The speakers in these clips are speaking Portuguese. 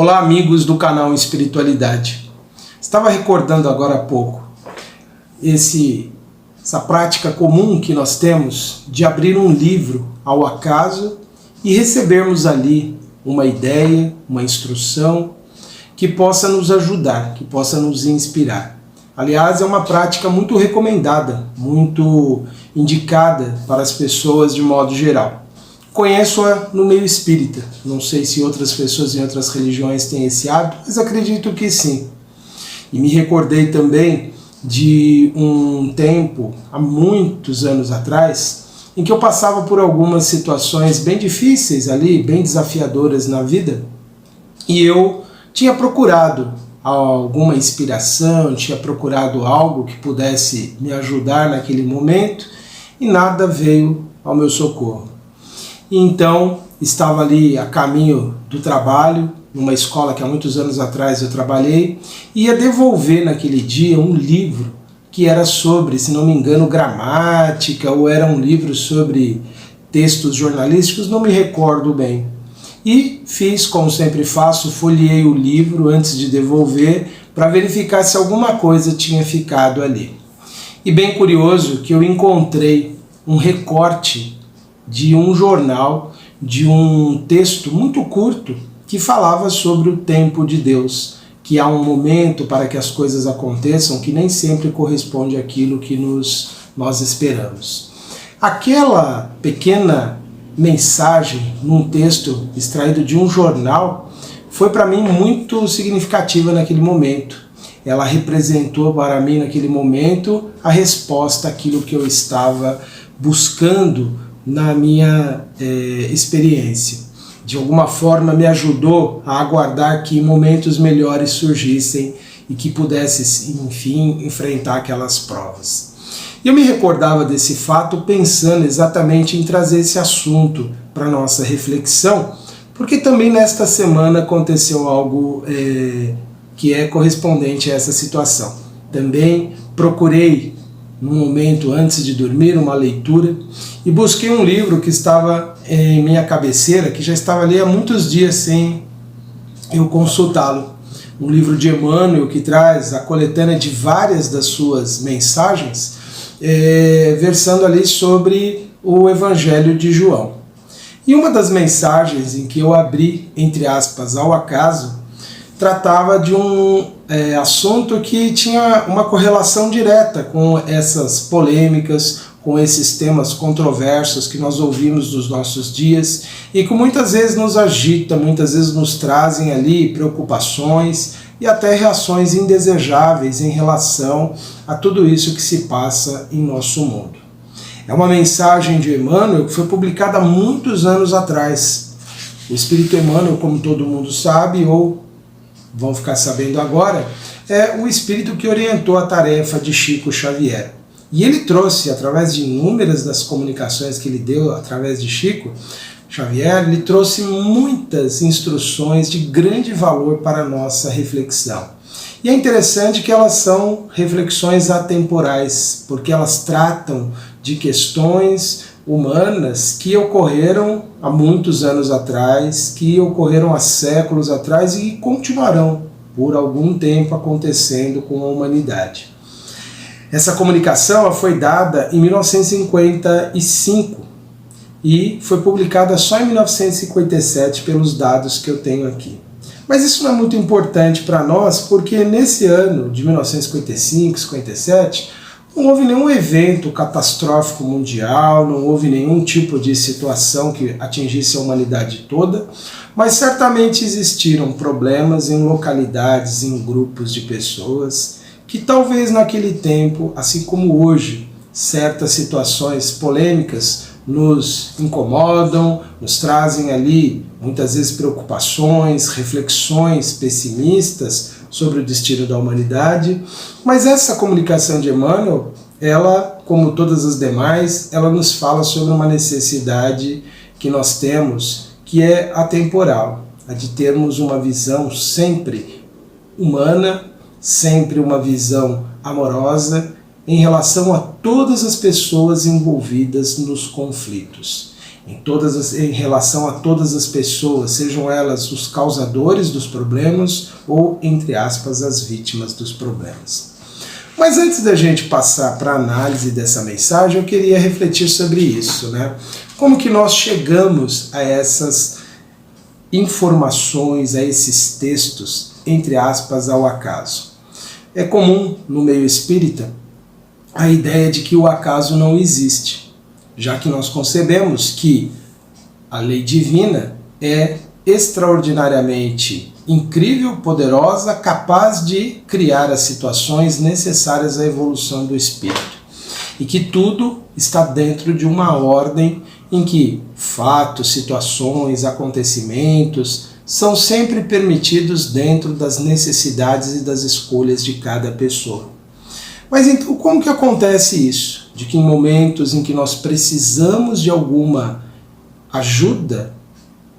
Olá, amigos do canal Espiritualidade. Estava recordando agora há pouco essa prática comum que nós temos de abrir um livro ao acaso e recebermos ali uma ideia, uma instrução que possa nos ajudar, que possa nos inspirar. Aliás, é uma prática muito recomendada, muito indicada para as pessoas de modo geral. Conheço-a no meio espírita, não sei se outras pessoas em outras religiões têm esse hábito, mas acredito que sim. E me recordei também de um tempo, há muitos anos atrás, em que eu passava por algumas situações bem difíceis ali, bem desafiadoras na vida, e eu tinha procurado alguma inspiração, tinha procurado algo que pudesse me ajudar naquele momento, e nada veio ao meu socorro. Então, estava ali a caminho do trabalho, numa escola que há muitos anos atrás eu trabalhei, e ia devolver naquele dia um livro que era sobre, se não me engano, gramática, ou era um livro sobre textos jornalísticos, não me recordo bem. E fiz, como sempre faço, folheei o livro antes de devolver, para verificar se alguma coisa tinha ficado ali. E bem curioso que eu encontrei um recorte de um jornal, de um texto muito curto que falava sobre o tempo de Deus, que há um momento para que as coisas aconteçam que nem sempre corresponde àquilo que nós esperamos. Aquela pequena mensagem num texto extraído de um jornal foi para mim muito significativa naquele momento. Ela representou para mim naquele momento a resposta àquilo que eu estava buscando na minha experiência. De alguma forma me ajudou a aguardar que momentos melhores surgissem e que pudesse, enfim, enfrentar aquelas provas. E eu me recordava desse fato pensando exatamente em trazer esse assunto para a nossa reflexão, porque também nesta semana aconteceu algo que é correspondente a essa situação. Também procurei, no momento antes de dormir, uma leitura, e busquei um livro que estava em minha cabeceira, que já estava ali há muitos dias sem eu consultá-lo. Um livro de Emmanuel que traz a coletânea de várias das suas mensagens, versando ali sobre o Evangelho de João. E uma das mensagens em que eu abri, entre aspas, ao acaso, tratava de um assunto que tinha uma correlação direta com essas polêmicas, com esses temas controversos que nós ouvimos nos nossos dias e que muitas vezes nos agita, muitas vezes nos trazem ali preocupações e até reações indesejáveis em relação a tudo isso que se passa em nosso mundo. É uma mensagem de Emmanuel que foi publicada há muitos anos atrás. O Espírito Emmanuel, como todo mundo sabe, ou vão ficar sabendo agora, é o espírito que orientou a tarefa de Chico Xavier. E ele trouxe, através de inúmeras das comunicações que ele deu através de Chico Xavier, ele trouxe muitas instruções de grande valor para a nossa reflexão. E é interessante que elas são reflexões atemporais, porque elas tratam de questões humanas que ocorreram há muitos anos atrás, que ocorreram há séculos atrás e continuarão por algum tempo acontecendo com a humanidade. Essa comunicação foi dada em 1955 e foi publicada só em 1957 pelos dados que eu tenho aqui. Mas isso não é muito importante para nós, porque nesse ano de 1955, 57, não houve nenhum evento catastrófico mundial, não houve nenhum tipo de situação que atingisse a humanidade toda, mas certamente existiram problemas em localidades, em grupos de pessoas, que talvez naquele tempo, assim como hoje, certas situações polêmicas nos incomodam, nos trazem ali muitas vezes preocupações, reflexões pessimistas sobre o destino da humanidade, mas essa comunicação de Emmanuel, ela, como todas as demais, ela nos fala sobre uma necessidade que nós temos, que é atemporal, a de termos uma visão sempre humana, sempre uma visão amorosa em relação a todas as pessoas envolvidas nos conflitos. em relação a todas as pessoas, sejam elas os causadores dos problemas ou, entre aspas, as vítimas dos problemas. Mas antes da gente passar para a análise dessa mensagem, eu queria refletir sobre isso, né? Como que nós chegamos a essas informações, a esses textos, entre aspas, ao acaso? É comum no meio espírita a ideia de que o acaso não existe, já que nós concebemos que a lei divina é extraordinariamente incrível, poderosa, capaz de criar as situações necessárias à evolução do espírito. E que tudo está dentro de uma ordem em que fatos, situações, acontecimentos são sempre permitidos dentro das necessidades e das escolhas de cada pessoa. Mas então como que acontece isso? De que em momentos em que nós precisamos de alguma ajuda,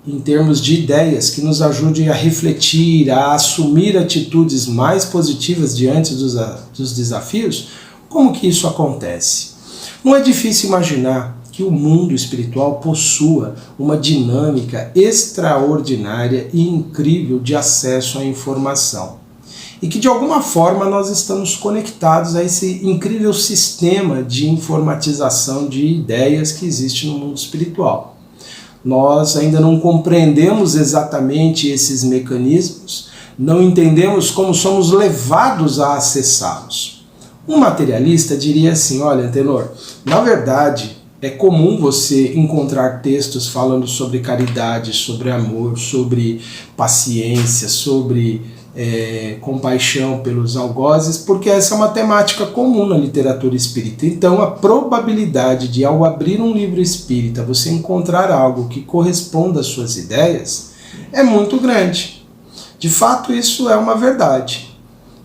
em termos de ideias que nos ajudem a refletir, a assumir atitudes mais positivas diante dos desafios, como que isso acontece? Não é difícil imaginar que o mundo espiritual possua uma dinâmica extraordinária e incrível de acesso à informação. E que de alguma forma nós estamos conectados a esse incrível sistema de informatização de ideias que existe no mundo espiritual. Nós ainda não compreendemos exatamente esses mecanismos, não entendemos como somos levados a acessá-los. Um materialista diria assim: olha, Tenor, na verdade é comum você encontrar textos falando sobre caridade, sobre amor, sobre paciência, sobre compaixão pelos algozes, porque essa é uma temática comum na literatura espírita. Então a probabilidade de, ao abrir um livro espírita, você encontrar algo que corresponda às suas ideias é muito grande. De fato, isso é uma verdade.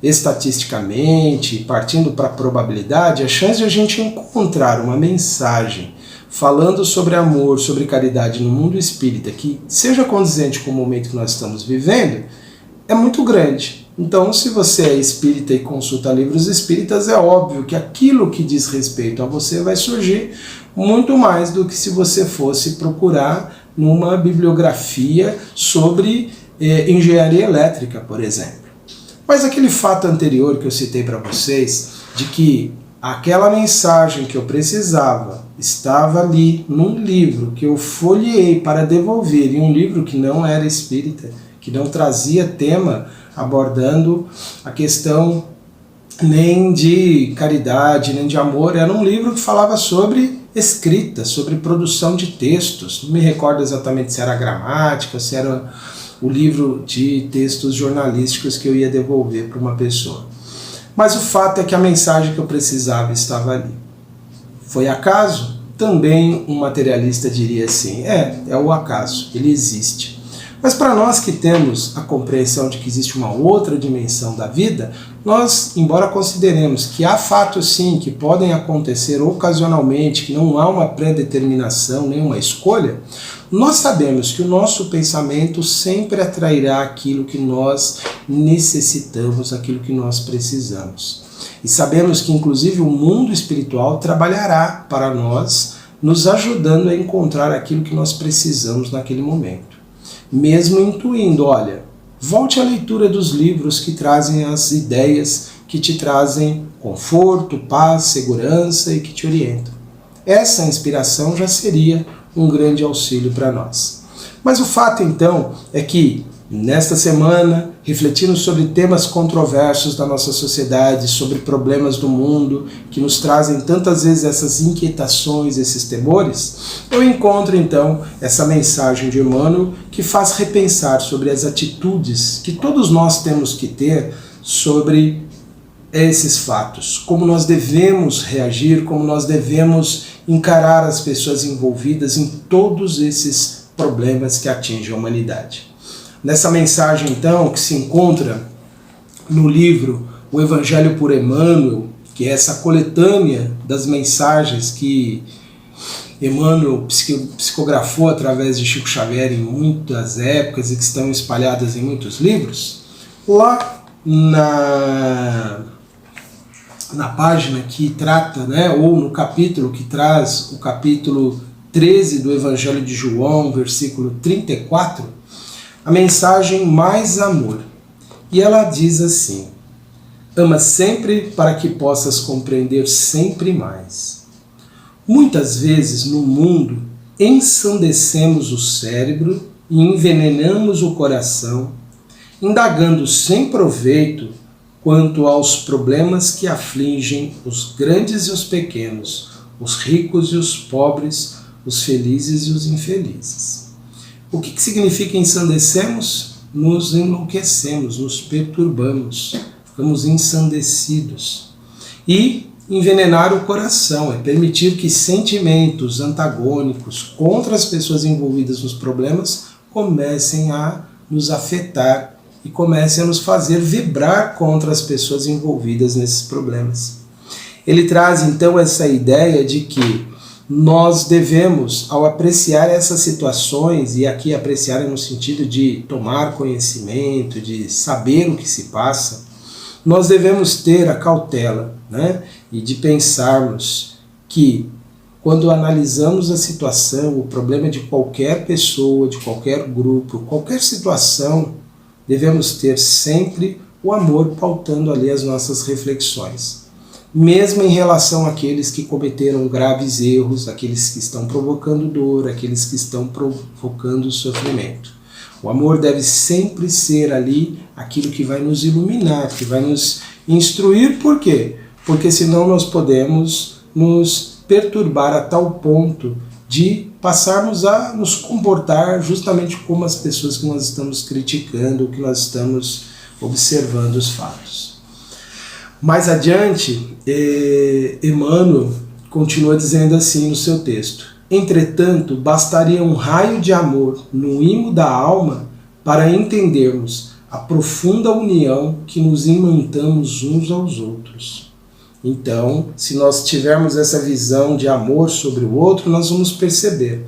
Estatisticamente, partindo para a probabilidade, a chance de a gente encontrar uma mensagem falando sobre amor, sobre caridade no mundo espírita que seja condizente com o momento que nós estamos vivendo é muito grande. Então, se você é espírita e consulta livros espíritas, é óbvio que aquilo que diz respeito a você vai surgir muito mais do que se você fosse procurar numa bibliografia sobre engenharia elétrica, por exemplo. Mas aquele fato anterior que eu citei para vocês, de que aquela mensagem que eu precisava estava ali num livro que eu folheei para devolver, em um livro que não era espírita, que não trazia tema abordando a questão nem de caridade, nem de amor, era um livro que falava sobre escrita, sobre produção de textos. Não me recordo exatamente se era gramática, se era o livro de textos jornalísticos que eu ia devolver para uma pessoa. Mas o fato é que a mensagem que eu precisava estava ali. Foi acaso? Também um materialista diria assim, é o acaso, ele existe. Mas para nós que temos a compreensão de que existe uma outra dimensão da vida, nós, embora consideremos que há fatos sim que podem acontecer ocasionalmente, que não há uma predeterminação, nem uma escolha, nós sabemos que o nosso pensamento sempre atrairá aquilo que nós necessitamos, aquilo que nós precisamos. E sabemos que inclusive o mundo espiritual trabalhará para nós, nos ajudando a encontrar aquilo que nós precisamos naquele momento. Mesmo intuindo, olha, volte à leitura dos livros que trazem as ideias que te trazem conforto, paz, segurança e que te orientam. Essa inspiração já seria um grande auxílio para nós. Mas o fato então é que nesta semana, refletindo sobre temas controversos da nossa sociedade, sobre problemas do mundo que nos trazem tantas vezes essas inquietações, esses temores, eu encontro então essa mensagem de Emmanuel que faz repensar sobre as atitudes que todos nós temos que ter sobre esses fatos, como nós devemos reagir, como nós devemos encarar as pessoas envolvidas em todos esses problemas que atingem a humanidade. Nessa mensagem, então, que se encontra no livro O Evangelho por Emmanuel, que é essa coletânea das mensagens que Emmanuel psicografou através de Chico Xavier em muitas épocas e que estão espalhadas em muitos livros, lá na página que trata, ou no capítulo que traz o capítulo 13 do Evangelho de João, versículo 34, a mensagem Mais Amor. E ela diz assim: ama sempre para que possas compreender sempre mais. Muitas vezes no mundo ensandecemos o cérebro e envenenamos o coração, indagando sem proveito quanto aos problemas que afligem os grandes e os pequenos, os ricos e os pobres, os felizes e os infelizes. O que significa ensandecemos? Nos enlouquecemos, nos perturbamos, ficamos ensandecidos. E envenenar o coração é permitir que sentimentos antagônicos contra as pessoas envolvidas nos problemas comecem a nos afetar e comecem a nos fazer vibrar contra as pessoas envolvidas nesses problemas. Ele traz então essa ideia de que nós devemos, ao apreciar essas situações, e aqui apreciar é no sentido de tomar conhecimento, de saber o que se passa, nós devemos ter a cautela, né? E de pensarmos que quando analisamos a situação, o problema de qualquer pessoa, de qualquer grupo, qualquer situação, devemos ter sempre o amor pautando ali as nossas reflexões. Mesmo em relação àqueles que cometeram graves erros, aqueles que estão provocando dor, aqueles que estão provocando sofrimento. O amor deve sempre ser ali aquilo que vai nos iluminar, que vai nos instruir. Por quê? Porque senão nós podemos nos perturbar a tal ponto de passarmos a nos comportar justamente como as pessoas que nós estamos criticando, que nós estamos observando os fatos. Mais adiante, Emmanuel continua dizendo assim no seu texto: entretanto, bastaria um raio de amor no imo da alma para entendermos a profunda união que nos imantamos uns aos outros. Então, se nós tivermos essa visão de amor sobre o outro, nós vamos perceber.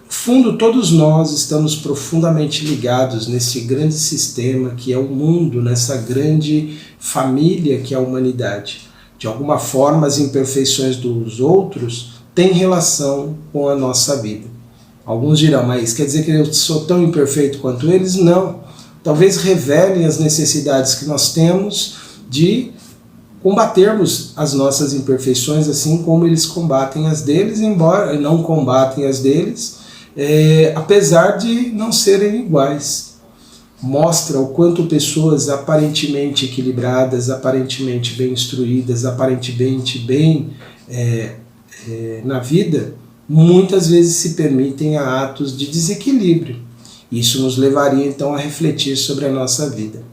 No fundo, todos nós estamos profundamente ligados nesse grande sistema que é o mundo, nessa grande família que é a humanidade. De alguma forma, as imperfeições dos outros têm relação com a nossa vida. Alguns dirão, mas quer dizer que eu sou tão imperfeito quanto eles? Não. Talvez revelem as necessidades que nós temos de combatermos as nossas imperfeições, assim como eles combatem as deles, embora não combatem as deles, apesar de não serem iguais. Mostra o quanto pessoas aparentemente equilibradas, aparentemente bem instruídas, aparentemente bem na vida, muitas vezes se permitem a atos de desequilíbrio. Isso nos levaria então a refletir sobre a nossa vida.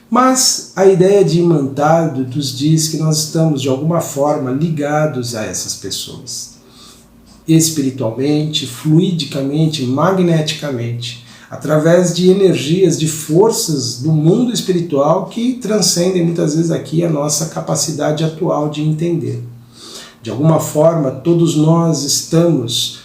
Mas a ideia de imantado nos diz que nós estamos de alguma forma ligados a essas pessoas. Espiritualmente, fluidicamente, magneticamente, através de energias, de forças do mundo espiritual que transcendem muitas vezes aqui a nossa capacidade atual de entender. De alguma forma, todos nós estamos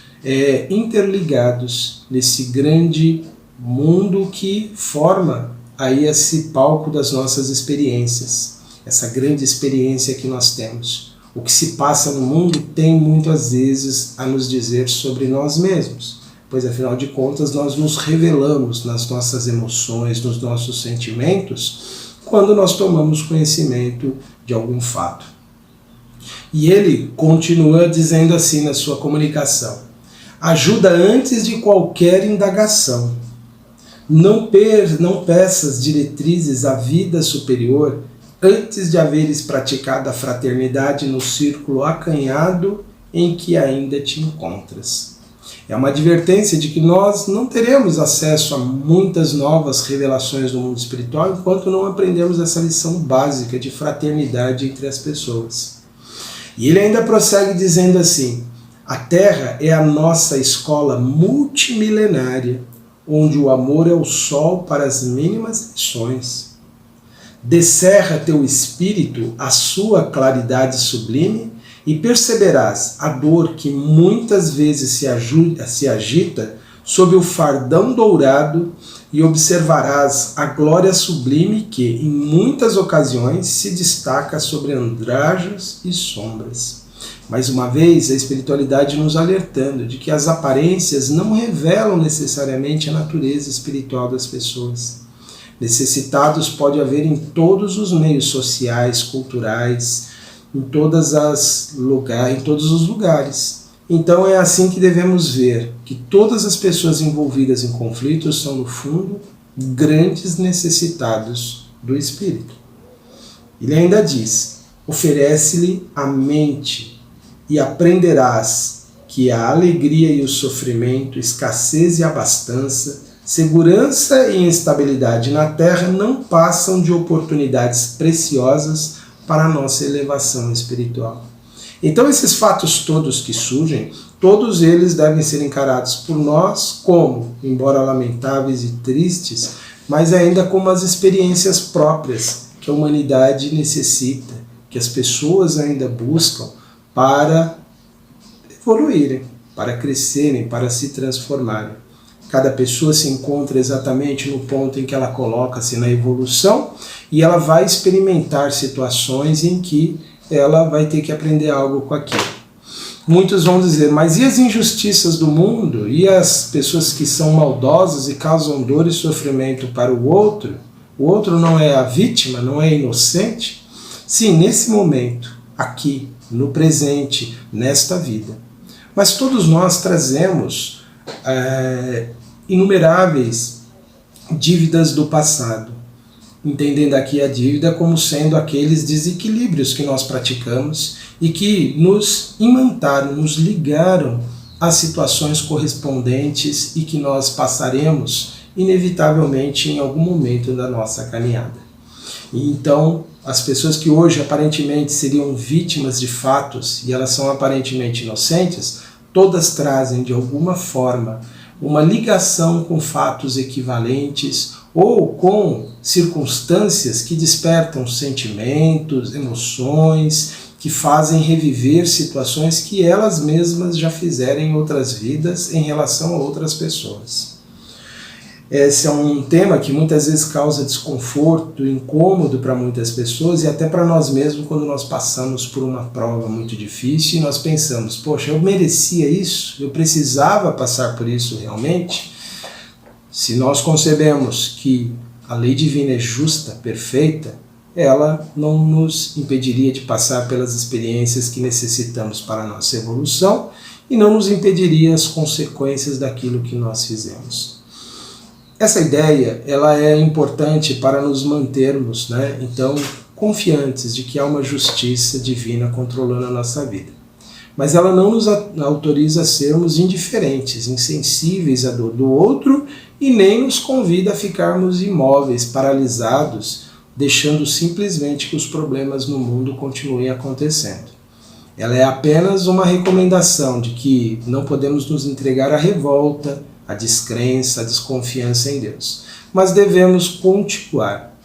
interligados nesse grande mundo que forma aí esse palco das nossas experiências, essa grande experiência que nós temos. O que se passa no mundo tem muitas vezes a nos dizer sobre nós mesmos, pois afinal de contas nós nos revelamos nas nossas emoções, nos nossos sentimentos, quando nós tomamos conhecimento de algum fato. E ele continua dizendo assim na sua comunicação: ajuda antes de qualquer indagação. Não peças diretrizes à vida superior antes de haveres praticado a fraternidade no círculo acanhado em que ainda te encontras. É uma advertência de que nós não teremos acesso a muitas novas revelações do mundo espiritual enquanto não aprendemos essa lição básica de fraternidade entre as pessoas. E ele ainda prossegue dizendo assim: a Terra é a nossa escola multimilenária, onde o amor é o sol para as mínimas lições. Descerra teu espírito a sua claridade sublime e perceberás a dor que muitas vezes se agita sob o fardão dourado e observarás a glória sublime que, em muitas ocasiões, se destaca sobre andrajos e sombras. Mais uma vez, a espiritualidade nos alertando de que as aparências não revelam necessariamente a natureza espiritual das pessoas. Necessitados pode haver em todos os meios sociais, culturais, em todos os lugares. Então é assim que devemos ver que todas as pessoas envolvidas em conflitos são, no fundo, grandes necessitados do Espírito. Ele ainda diz: oferece-lhe a mente e aprenderás que a alegria e o sofrimento, escassez e abastança, segurança e instabilidade na terra não passam de oportunidades preciosas para a nossa elevação espiritual. Então esses fatos todos que surgem, todos eles devem ser encarados por nós como, embora lamentáveis e tristes, mas ainda como as experiências próprias que a humanidade necessita, que as pessoas ainda buscam para evoluírem, para crescerem, para se transformarem. Cada pessoa se encontra exatamente no ponto em que ela coloca-se na evolução e ela vai experimentar situações em que ela vai ter que aprender algo com aquilo. Muitos vão dizer: mas e as injustiças do mundo? E as pessoas que são maldosas e causam dor e sofrimento para o outro? O outro não é a vítima, não é inocente? Sim, nesse momento, aqui, no presente, nesta vida. Mas todos nós trazemos inumeráveis dívidas do passado, entendendo aqui a dívida como sendo aqueles desequilíbrios que nós praticamos e que nos imantaram, nos ligaram às situações correspondentes e que nós passaremos inevitavelmente em algum momento da nossa caminhada. E então, as pessoas que hoje aparentemente seriam vítimas de fatos e elas são aparentemente inocentes, todas trazem de alguma forma uma ligação com fatos equivalentes ou com circunstâncias que despertam sentimentos, emoções, que fazem reviver situações que elas mesmas já fizeram em outras vidas em relação a outras pessoas. Esse é um tema que muitas vezes causa desconforto, incômodo para muitas pessoas e até para nós mesmos quando nós passamos por uma prova muito difícil e nós pensamos: poxa, eu merecia isso? Eu precisava passar por isso realmente? Se nós concebemos que a lei divina é justa, perfeita, ela não nos impediria de passar pelas experiências que necessitamos para a nossa evolução e não nos impediria as consequências daquilo que nós fizemos. Essa ideia ela é importante para nos mantermos, então, confiantes de que há uma justiça divina controlando a nossa vida. Mas ela não nos autoriza a sermos indiferentes, insensíveis à dor do outro e nem nos convida a ficarmos imóveis, paralisados, deixando simplesmente que os problemas no mundo continuem acontecendo. Ela é apenas uma recomendação de que não podemos nos entregar à revolta, à descrença, à desconfiança em Deus, mas devemos continuar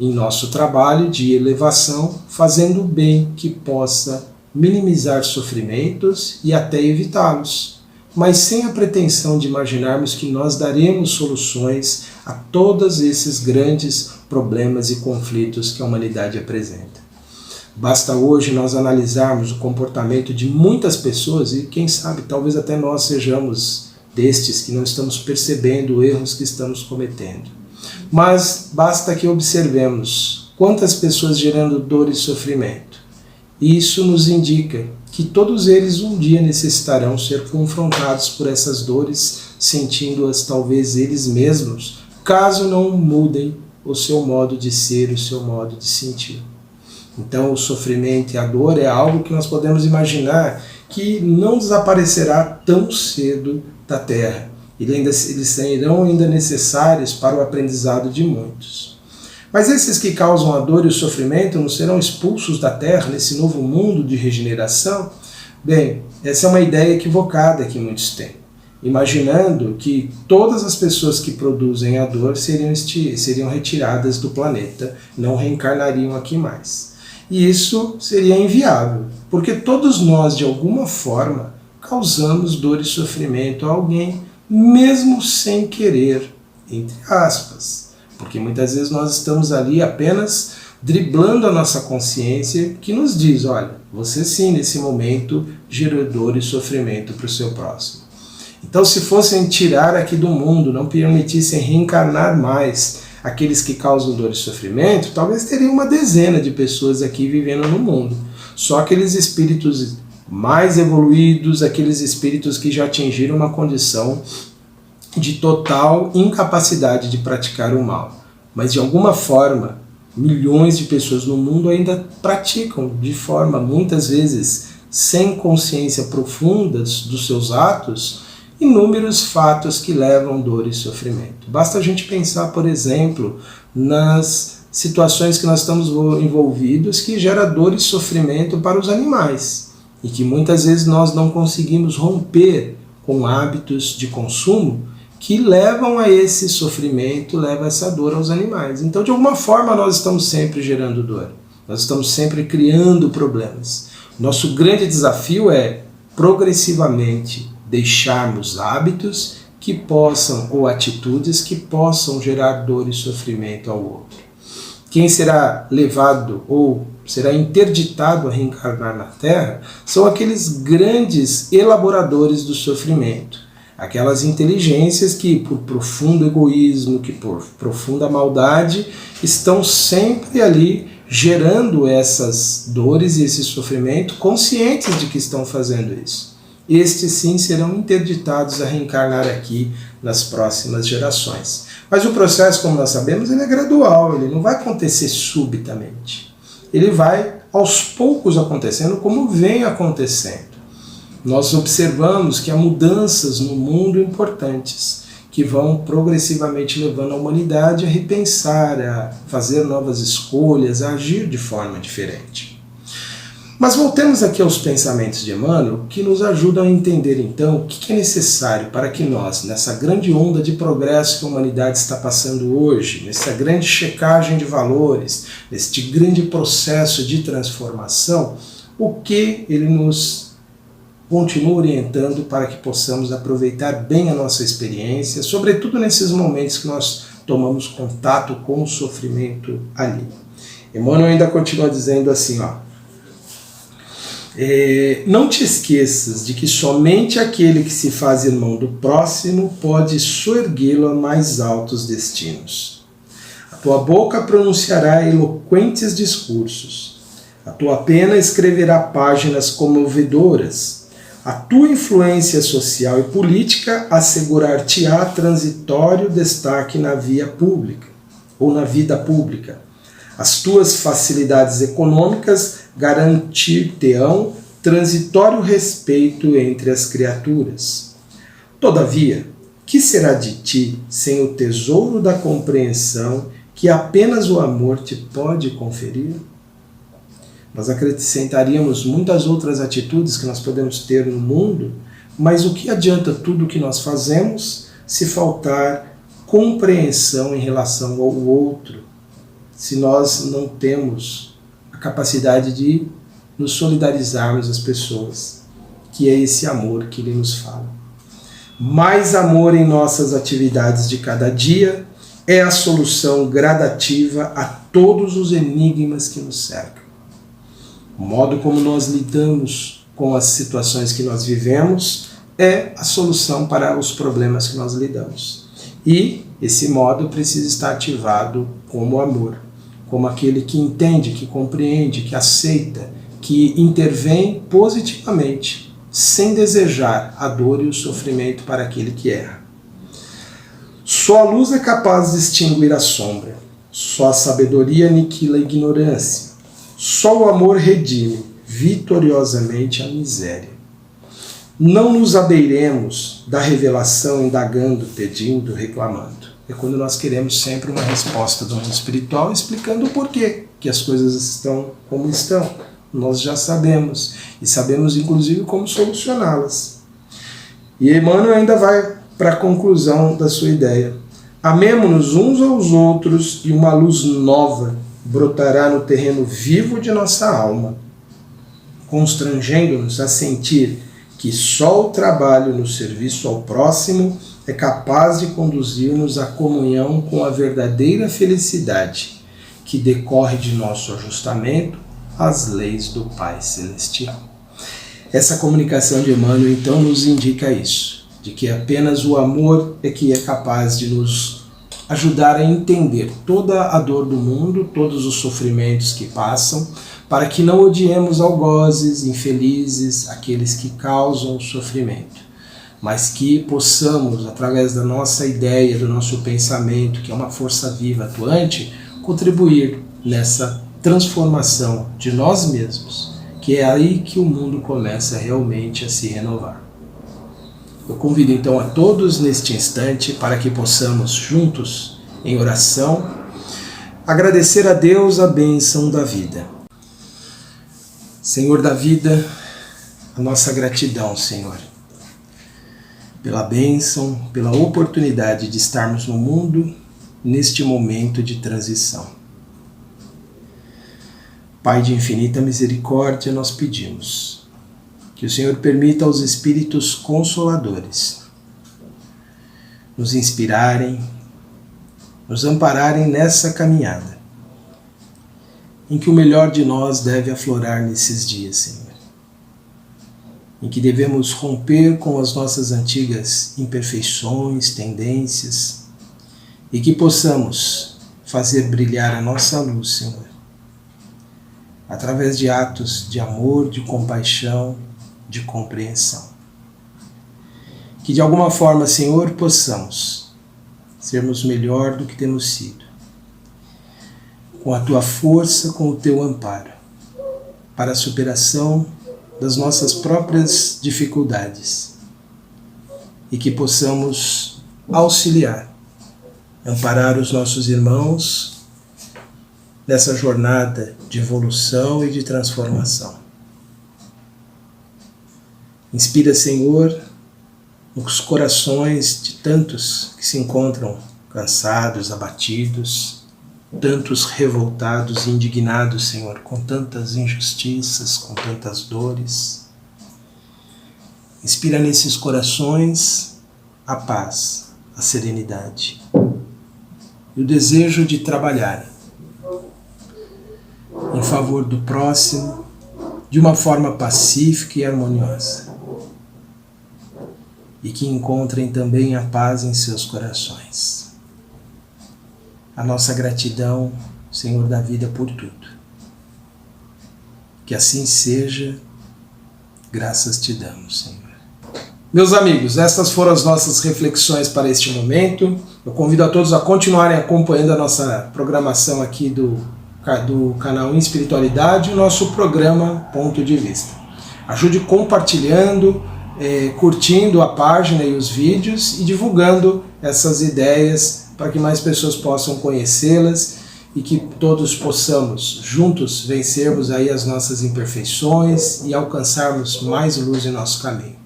em nosso trabalho de elevação, fazendo o bem que possa minimizar sofrimentos e até evitá-los, mas sem a pretensão de imaginarmos que nós daremos soluções a todos esses grandes problemas e conflitos que a humanidade apresenta. Basta hoje nós analisarmos o comportamento de muitas pessoas e quem sabe talvez até nós sejamos destes que não estamos percebendo erros que estamos cometendo. Mas basta que observemos quantas pessoas gerando dor e sofrimento. Isso nos indica que todos eles um dia necessitarão ser confrontados por essas dores, sentindo-as talvez eles mesmos, caso não mudem o seu modo de ser, o seu modo de sentir. Então o sofrimento e a dor é algo que nós podemos imaginar que não desaparecerá tão cedo da Terra. Eles serão ainda necessários para o aprendizado de muitos. Mas esses que causam a dor e o sofrimento não serão expulsos da Terra nesse novo mundo de regeneração? Bem, essa é uma ideia equivocada que muitos têm, imaginando que todas as pessoas que produzem a dor seriam retiradas do planeta, não reencarnariam aqui mais. E isso seria inviável, porque todos nós, de alguma forma, causamos dor e sofrimento a alguém, mesmo sem querer, entre aspas. Porque muitas vezes nós estamos ali apenas driblando a nossa consciência, que nos diz, olha, você sim, nesse momento, gerou dor e sofrimento para o seu próximo. Então, se fossem tirar aqui do mundo, não permitissem reencarnar mais aqueles que causam dor e sofrimento, talvez teria uma dezena de pessoas aqui vivendo no mundo. Só aqueles espíritos mais evoluídos, aqueles espíritos que já atingiram uma condição de total incapacidade de praticar o mal. Mas, de alguma forma, milhões de pessoas no mundo ainda praticam de forma, muitas vezes, sem consciência profunda dos seus atos, inúmeros fatos que levam dor e sofrimento. Basta a gente pensar, por exemplo, nas situações que nós estamos envolvidos que gera dor e sofrimento para os animais e que muitas vezes nós não conseguimos romper com hábitos de consumo que levam a esse sofrimento, levam a essa dor aos animais. Então, de alguma forma, nós estamos sempre gerando dor. Nós estamos sempre criando problemas. Nosso grande desafio é, progressivamente, deixarmos hábitos que possam, ou atitudes que possam gerar dor e sofrimento ao outro. Quem será levado ou será interditado a reencarnar na Terra são aqueles grandes elaboradores do sofrimento. Aquelas inteligências que, por profundo egoísmo, que por profunda maldade, estão sempre ali gerando essas dores e esse sofrimento, conscientes de que estão fazendo isso. Estes sim serão interditados a reencarnar aqui nas próximas gerações. Mas o processo, como nós sabemos, ele é gradual, ele não vai acontecer subitamente. Ele vai aos poucos acontecendo como vem acontecendo. Nós observamos que há mudanças no mundo importantes, que vão progressivamente levando a humanidade a repensar, a fazer novas escolhas, a agir de forma diferente. Mas voltemos aqui aos pensamentos de Emmanuel, que nos ajudam a entender então o que é necessário para que nós, nessa grande onda de progresso que a humanidade está passando hoje, nessa grande checagem de valores, neste grande processo de transformação, o que ele nos continua orientando para que possamos aproveitar bem a nossa experiência, sobretudo nesses momentos que nós tomamos contato com o sofrimento ali. Emmanuel ainda continua dizendo assim, não te esqueças de que somente aquele que se faz irmão do próximo pode soerguê-lo a mais altos destinos. A tua boca pronunciará eloquentes discursos, a tua pena escreverá páginas comovedoras, a tua influência social e política assegurar-te-á transitório destaque na via pública, ou na vida pública. As tuas facilidades econômicas garantir-te-ão transitório respeito entre as criaturas. Todavia, que será de ti sem o tesouro da compreensão que apenas o amor te pode conferir? Nós acrescentaríamos muitas outras atitudes que nós podemos ter no mundo, mas o que adianta tudo o que nós fazemos se faltar compreensão em relação ao outro, se nós não temos a capacidade de nos solidarizarmos às pessoas, que é esse amor que ele nos fala. Mais amor em nossas atividades de cada dia é a solução gradativa a todos os enigmas que nos cercam. O modo como nós lidamos com as situações que nós vivemos é a solução para os problemas que nós lidamos. E esse modo precisa estar ativado como amor, como aquele que entende, que compreende, que aceita, que intervém positivamente, sem desejar a dor e o sofrimento para aquele que erra. Só a luz é capaz de extinguir a sombra, só a sabedoria aniquila a ignorância, só o amor redime vitoriosamente a miséria. Não nos abeiremos da revelação indagando, pedindo, reclamando. É quando nós queremos sempre uma resposta do mundo espiritual explicando o porquê que as coisas estão como estão. Nós já sabemos, e sabemos inclusive como solucioná-las. E Emmanuel ainda vai para a conclusão da sua ideia. Amemo-nos uns aos outros e uma luz nova brotará no terreno vivo de nossa alma, constrangendo-nos a sentir que só o trabalho no serviço ao próximo é capaz de conduzir-nos à comunhão com a verdadeira felicidade, que decorre de nosso ajustamento às leis do Pai Celestial. Essa comunicação de Emmanuel então nos indica isso, de que apenas o amor é que é capaz de nos ajudar a entender toda a dor do mundo, todos os sofrimentos que passam, para que não odiemos algozes, infelizes, aqueles que causam o sofrimento, mas que possamos, através da nossa ideia, do nosso pensamento, que é uma força viva atuante, contribuir nessa transformação de nós mesmos, que é aí que o mundo começa realmente a se renovar. Eu convido então a todos neste instante para que possamos juntos, em oração, agradecer a Deus a bênção da vida. Senhor da vida, a nossa gratidão, Senhor, pela bênção, pela oportunidade de estarmos no mundo neste momento de transição. Pai de infinita misericórdia, nós pedimos que o Senhor permita aos Espíritos Consoladores nos inspirarem, nos ampararem nessa caminhada, em que o melhor de nós deve aflorar nesses dias, Senhor. Em que devemos romper com as nossas antigas imperfeições, tendências, e que possamos fazer brilhar a nossa luz, Senhor, através de atos de amor, de compaixão, de compreensão. Que de alguma forma, Senhor, possamos sermos melhor do que temos sido, com a Tua força, com o Teu amparo, para a superação das nossas próprias dificuldades, e que possamos auxiliar, amparar os nossos irmãos nessa jornada de evolução e de transformação. Inspira, Senhor, os corações de tantos que se encontram cansados, abatidos, tantos revoltados e indignados, Senhor, com tantas injustiças, com tantas dores. Inspira nesses corações a paz, a serenidade e o desejo de trabalhar em favor do próximo de uma forma pacífica e harmoniosa. E que encontrem também a paz em seus corações. A nossa gratidão, Senhor da vida, por tudo. Que assim seja, graças te damos, Senhor. Meus amigos, estas foram as nossas reflexões para este momento. Eu convido a todos a continuarem acompanhando a nossa programação aqui do canal Espiritualidade, o nosso programa Ponto de Vista. Ajude compartilhando, curtindo a página e os vídeos e divulgando essas ideias para que mais pessoas possam conhecê-las e que todos possamos juntos vencermos aí as nossas imperfeições e alcançarmos mais luz em nosso caminho.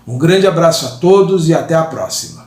Um grande abraço a todos e até a próxima.